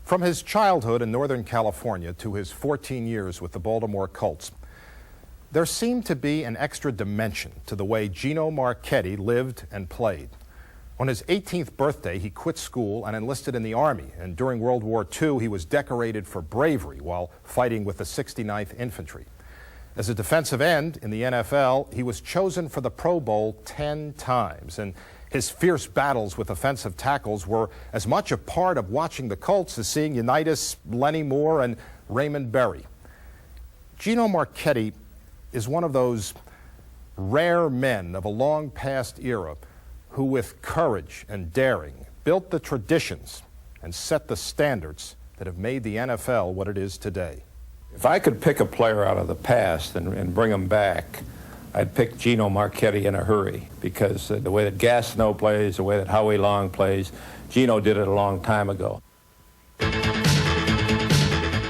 From his childhood in Northern California to his 14 years with the Baltimore Colts, there seemed to be an extra dimension to the way Gino Marchetti lived and played. On his 18th birthday, he quit school and enlisted in the Army, and during World War II, he was decorated for bravery while fighting with the 69th Infantry. As a defensive end in the NFL, he was chosen for the Pro Bowl 10 times, and his fierce battles with offensive tackles were as much a part of watching the Colts as seeing Unitas, Lenny Moore, and Raymond Berry. Gino Marchetti is one of those rare men of a long past era who, with courage and daring, built the traditions and set the standards that have made the NFL what it is today. If I could pick a player out of the past and bring him back, I'd pick Gino Marchetti in a hurry, because the way that Gastineau plays, the way that Howie Long plays, Gino did it a long time ago.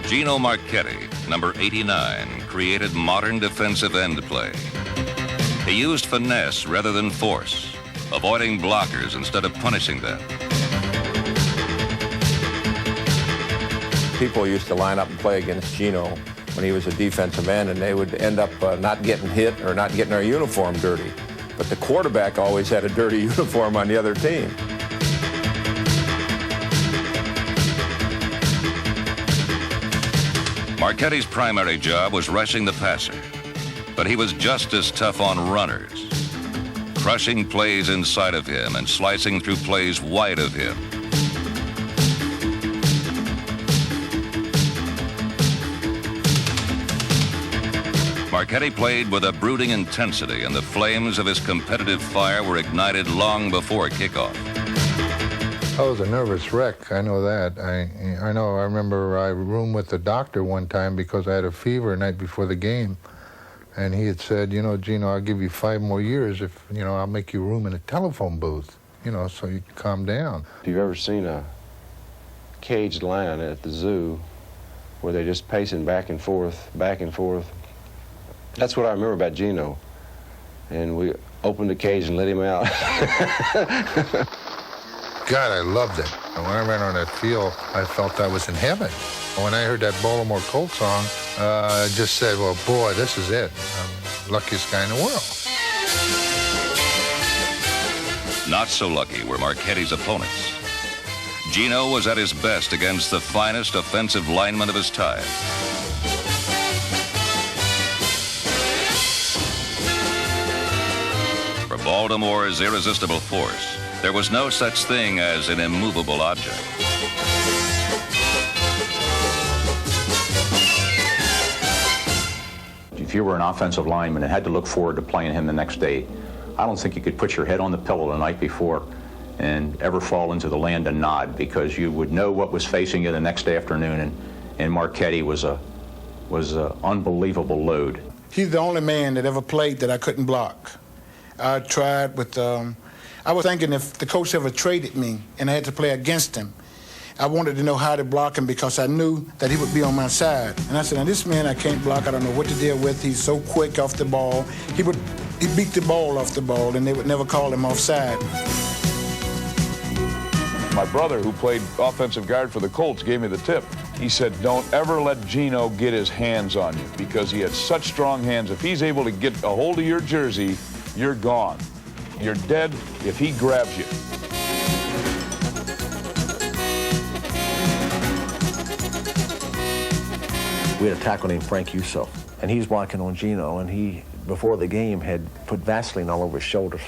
Gino Marchetti, number 89, created modern defensive end play. He used finesse rather than force, avoiding blockers instead of punishing them. People used to line up and play against Gino when he was a defensive end, and they would end up not getting hit or not getting their uniform dirty. But the quarterback always had a dirty uniform on the other team. Marchetti's primary job was rushing the passer, but he was just as tough on runners, crushing plays inside of him and slicing through plays wide of him. Marchetti played with a brooding intensity, and the flames of his competitive fire were ignited long before kickoff. I was a nervous wreck, I know that. I remember I roomed with the doctor one time because I had a fever the night before the game. And he had said, you know, Gino, I'll give you 5 more years if, you know, I'll make you room in a telephone booth, you know, so you can calm down. If you've ever seen a caged lion at the zoo where they're just pacing back and forth, that's what I remember about Gino. And we opened the cage and let him out. God, I loved it. And when I ran on that field, I felt I was in heaven. When I heard that Baltimore Colts song, I just said, well, boy, this is it. I'm the luckiest guy in the world. Not so lucky were Marchetti's opponents. Gino was at his best against the finest offensive linemen of his time. For Baltimore's irresistible force, there was no such thing as an immovable object. If you were an offensive lineman and had to look forward to playing him the next day, I don't think you could put your head on the pillow the night before and ever fall into the land and nod, because you would know what was facing you the next afternoon, and Marchetti was a unbelievable load. He's the only man that ever played that I couldn't block. I tried with, I was thinking if the coach ever traded me and I had to play against him, I wanted to know how to block him because I knew that he would be on my side. And I said, now this man I can't block, I don't know what to deal with. He's so quick off the ball. He beat the ball off the ball and they would never call him offside. My brother, who played offensive guard for the Colts, gave me the tip. He said, don't ever let Gino get his hands on you, because he had such strong hands. If he's able to get a hold of your jersey, you're gone. You're dead if he grabs you. We had a tackle named Frank Uso, and he's blocking on Gino, and he, before the game, had put Vaseline all over his shoulders,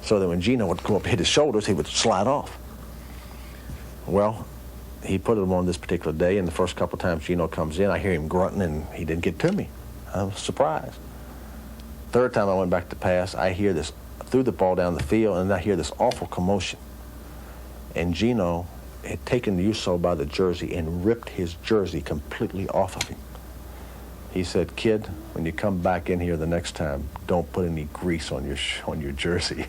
so that when Gino would go up and hit his shoulders, he would slide off. Well, he put him on this particular day, and the first couple of times Gino comes in, I hear him grunting, and he didn't get to me. I was surprised. Third time I went back to pass, I hear this, threw the ball down the field, and I hear this awful commotion. And Gino had taken Uso by the jersey and ripped his jersey completely off of him. He said, kid, when you come back in here the next time, don't put any grease on your jersey.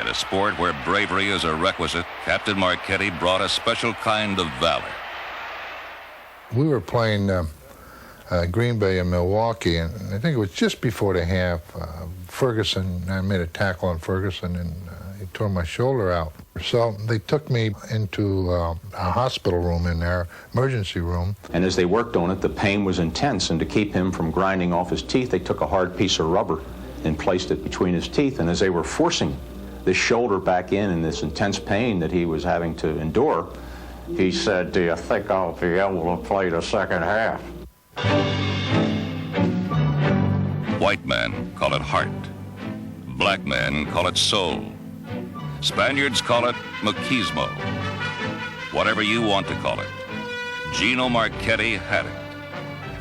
In a sport where bravery is a requisite, Captain Marchetti brought a special kind of valor. We were playing Green Bay and Milwaukee, and I think it was just before the half. I made a tackle on Ferguson, and I tore my shoulder out. So they took me into a hospital room in there, emergency room. And as they worked on it, the pain was intense, and to keep him from grinding off his teeth, they took a hard piece of rubber and placed it between his teeth. And as they were forcing this shoulder back in this intense pain that he was having to endure, he said, "Do you think I'll be able to play the second half?" White men call it heart. Black men call it soul. Spaniards call it machismo. Whatever you want to call it, Gino Marchetti had it.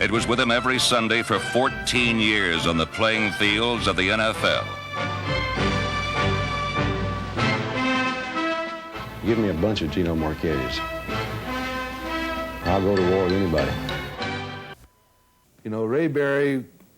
It was with him every Sunday for 14 years on the playing fields of the NFL. Give me a bunch of Gino Marchettis. I'll go to war with anybody. You know, Ray Berry